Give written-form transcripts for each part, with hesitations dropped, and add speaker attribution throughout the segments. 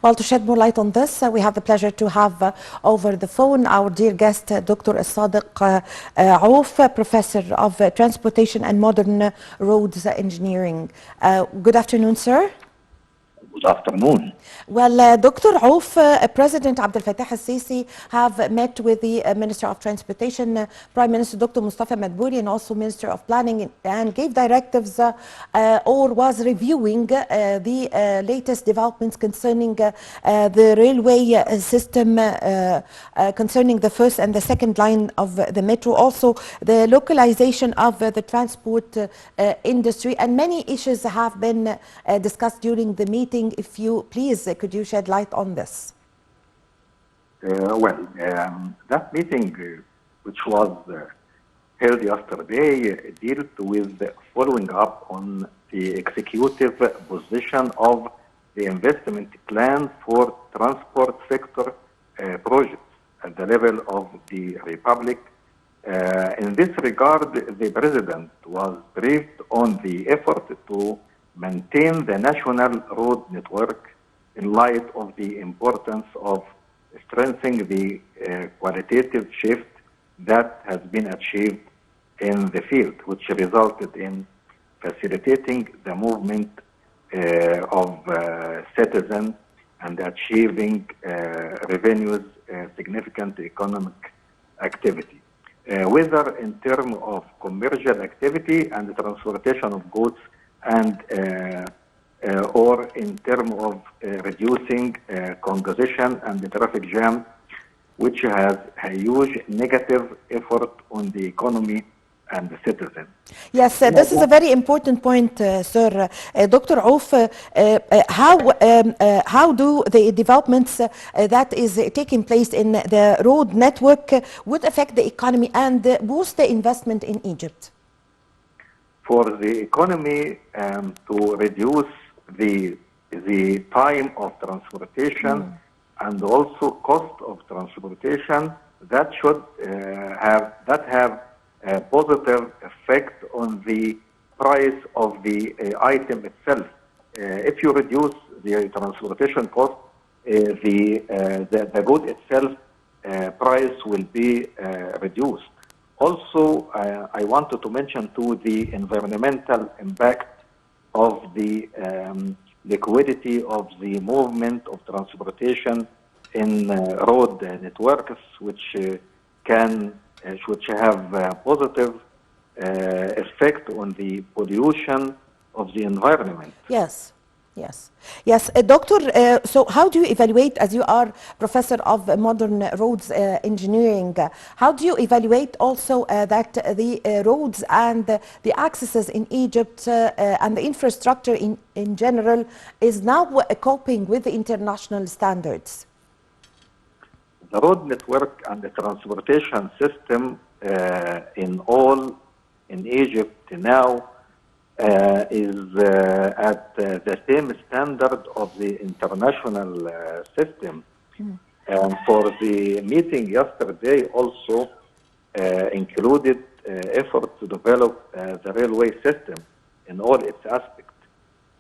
Speaker 1: Well, to shed more light on this, we have the pleasure to have over the phone our dear guest, Dr. Sadik Auf, Professor of Transportation and Modern Roads Engineering. Good afternoon, sir.
Speaker 2: Good afternoon.
Speaker 1: Well, Dr. Auf, President Abdel Fattah al-Sisi have met with the Minister of Transportation, Prime Minister Dr. Mustafa Madbouli, and also Minister of Planning, and gave directives or was reviewing the latest developments concerning the railway system, concerning the first and the second line of the metro, also the localization of the transport industry, and many issues have been discussed during the meeting. If you please, could you shed light on this?
Speaker 2: That meeting, which was held yesterday, dealt with following up on the executive position of the investment plan for transport sector projects at the level of the Republic. In this regard, the President was briefed on the effort to maintain the national road network in light of the importance of strengthening the qualitative shift that has been achieved in the field, which resulted in facilitating the movement of citizens and achieving revenues, significant economic activity, whether in terms of commercial activity and the transportation of goods and or in terms of reducing congestion and the traffic jam, which has a huge negative effort on the economy and the citizen.
Speaker 1: Yes, this is a very important point, sir. Dr. Auf, how do the developments that is taking place in the road network would affect the economy and boost the investment in Egypt?
Speaker 2: For the economy, to reduce the time of transportation and also cost of transportation, that should have a positive effect on the price of the item itself. If you reduce the transportation cost, the good itself price will be reduced. Also, I wanted to mention too the environmental impact of the liquidity of the movement of transportation in road networks, which have a positive effect on the pollution of the environment.
Speaker 1: Yes. Yes, Doctor, so how do you evaluate, as you are Professor of Modern Roads Engineering, how do you evaluate also that the roads and the accesses in Egypt and the infrastructure in general is now coping with the international standards?
Speaker 2: The road network and the transportation system in Egypt now is at the same standard of the international system. And for the meeting yesterday also included effort to develop the railway system in all its aspects.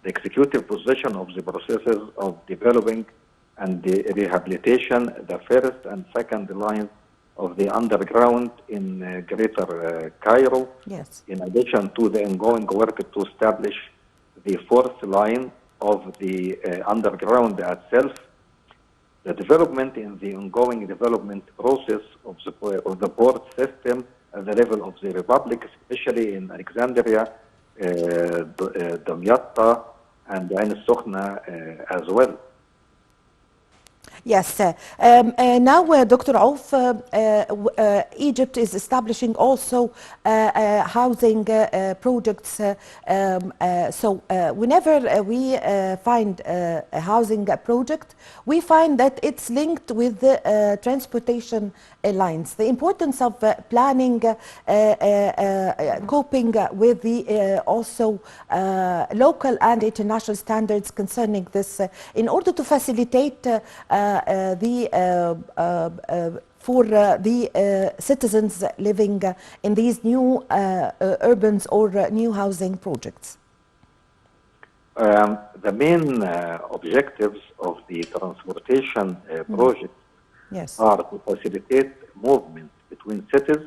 Speaker 2: The executive position of the processes of developing and the rehabilitation, the first and second lines of the underground in Greater Cairo,
Speaker 1: yes,
Speaker 2: in addition to the ongoing work to establish the fourth line of the underground itself, the development in the ongoing development process of the port system at the level of the Republic, especially in Alexandria, Damietta, and Ain al-Sokhna as well.
Speaker 1: Yes. Now, Dr. Auf, Egypt is establishing also housing projects. So whenever we find a housing project, we find that it's linked with the transportation lines. The importance of planning, coping with the also local and international standards concerning this, in order to facilitate for the citizens living in these new urbans or new housing projects.
Speaker 2: The main objectives of the transportation project
Speaker 1: Yes.
Speaker 2: are to facilitate movement between cities.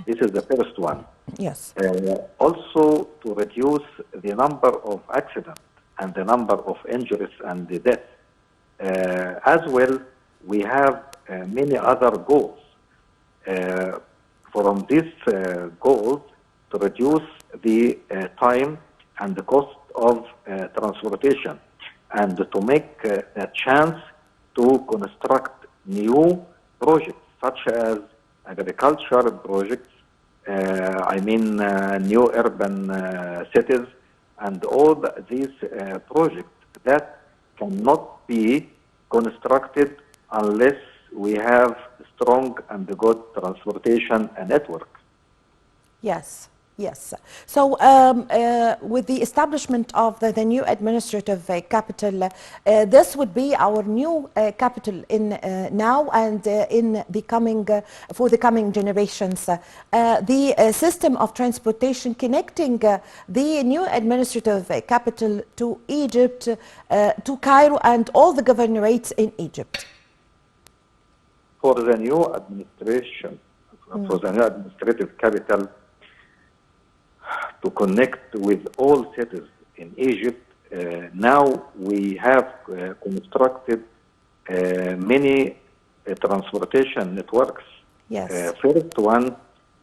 Speaker 2: This is the first one.
Speaker 1: Yes.
Speaker 2: Also to reduce the number of accidents and the number of injuries and the deaths. As well, we have many other goals. From these goals, to reduce the time and the cost of transportation, and to make a chance to construct new projects such as agriculture projects, new urban cities, and all these projects that cannot be constructed unless we have strong and good transportation network.
Speaker 1: Yes, yes. So, with the establishment of the new administrative capital, this would be our new capital in now and in the coming for the coming generations. The system of transportation connecting the new administrative capital to Egypt, to Cairo, and all the governorates in Egypt.
Speaker 2: For the new administration, for the new administrative capital, to connect with all cities in Egypt, now we have constructed many transportation networks.
Speaker 1: Yes.
Speaker 2: First one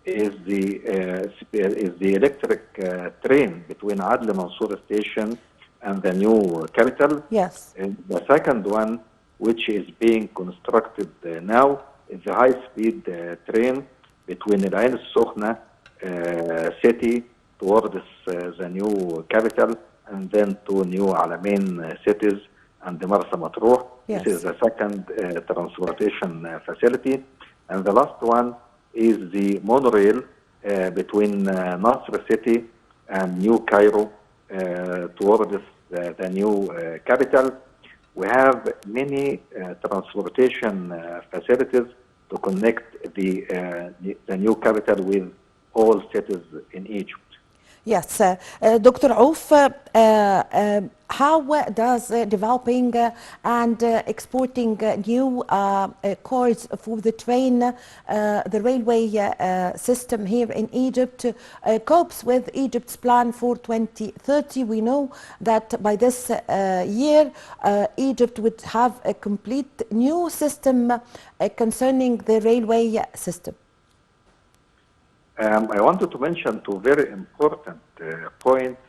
Speaker 2: is the electric train between Adl Mansour station and the new capital.
Speaker 1: Yes.
Speaker 2: And the second one, which is being constructed now, is the high-speed train between Al Ain al-Sukhna city towards the new capital, and then to new Alamein cities and the Marsa Matruh.
Speaker 1: Yes.
Speaker 2: This is the second transportation facility. And the last one is the monorail between Nasr city and New Cairo towards the new capital. We have many transportation facilities to connect the new capital with all cities in Egypt.
Speaker 1: Yes, Dr. Auf, how does developing and exporting new cores for the train, the railway system here in Egypt copes with Egypt's plan for 2030? We know that by this year, Egypt would have a complete new system concerning the railway system.
Speaker 2: I wanted to mention two very important points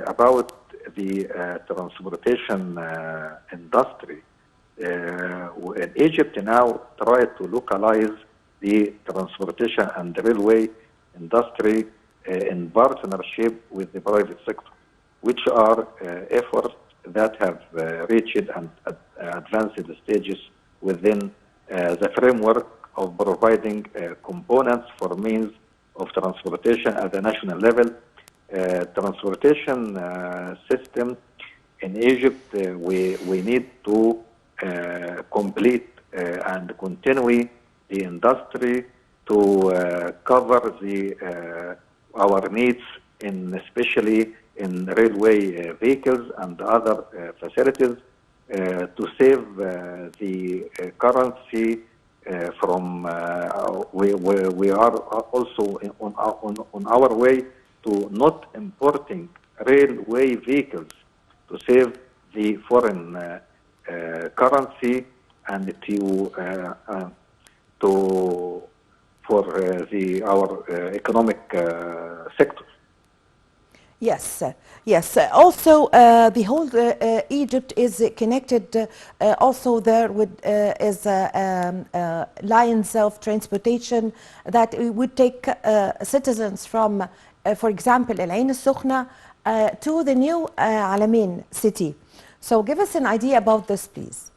Speaker 2: about the transportation industry. Egypt now tries to localize the transportation and railway industry in partnership with the private sector, which are efforts that have reached and advanced stages within the framework of providing components for means of transportation at the national level. Transportation system in Egypt, we need to complete and continue the industry to cover our needs, especially in railway vehicles and other facilities, to save the currency from we are also on our way to not importing railway vehicles, to save the foreign currency and for our economic sector.
Speaker 1: Yes, yes. Also, the whole Egypt is connected. Also, there is lines of transportation that would take citizens from, for example, Al Ain al-Sukhna to the new Alamein city. So, give us an idea about this, please.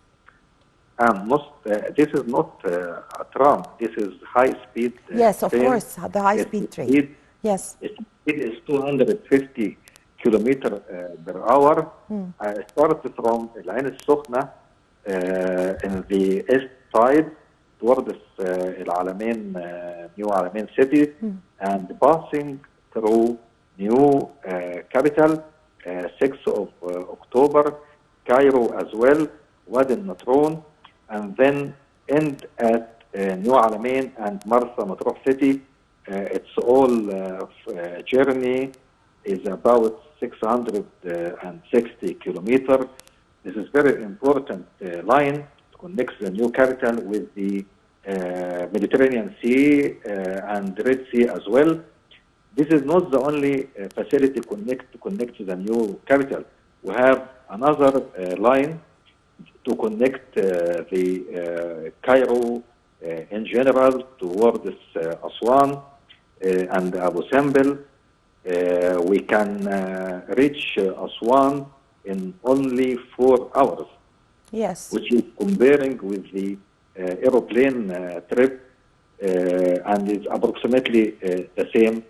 Speaker 2: This is not a tram. This is high-speed.
Speaker 1: Yes, of
Speaker 2: train.
Speaker 1: course, the high-speed train. Yes.
Speaker 2: It is 250 kilometers per hour. It starts from Al Ain al-Sukhna in the east side towards Al Alamein, new Alamein city, and passing through new capital 6th of October, Cairo as well, Wadi Natron, and then end at New Alamein and Marsa Matruh City. Its all journey is about 660 kilometers. This is very important line to connect the new capital with the Mediterranean Sea and Red Sea as well. This is not the only facility to connect to the new capital. We have another line to connect the Cairo in general towards Aswan and Abu Simbel. We can reach Aswan in only 4 hours.
Speaker 1: Yes.
Speaker 2: Which is comparing with the aeroplane trip, and it's approximately the same,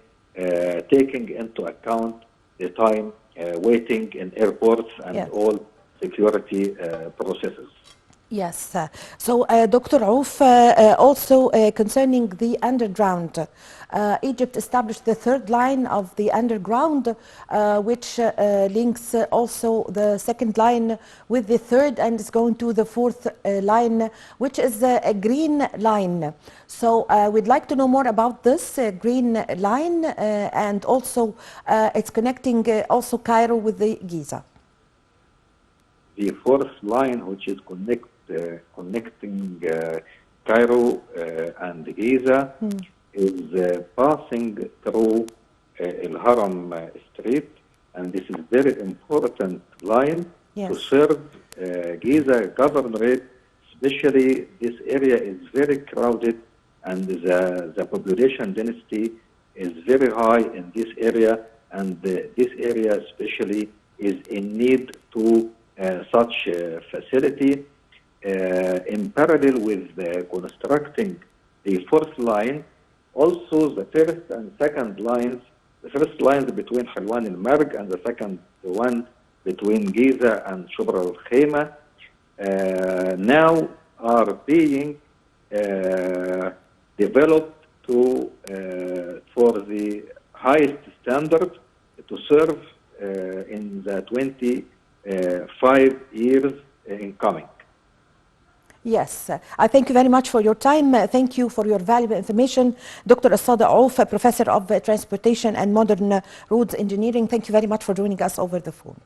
Speaker 2: taking into account the time waiting in airports and all security processes.
Speaker 1: Yes. So, Dr. Rauf, also concerning the underground, Egypt established the 3rd line of the underground, which links also the 2nd line with the 3rd and is going to the 4th line, which is a green line. So we'd like to know more about this green line, and also it's connecting also Cairo with the Giza.
Speaker 2: The 4th line, which is connecting Cairo and Giza, is passing through El Haram Street, and this is very important line to serve Giza governorate. Especially this area is very crowded, and the population density is very high in this area, and this area especially is in need to such facility. In parallel with constructing the 4th line, also the 1st and 2nd lines, the 1st line between Halwan and Marg, and the 2nd one between Giza and Shubra al-Khayma, now are being developed for the highest standard to serve in the 25 years incoming.
Speaker 1: Yes, I thank you very much for your time. Thank you for your valuable information. Dr. Sadik Rauf, Professor of Transportation and Modern Roads Engineering, thank you very much for joining us over the phone.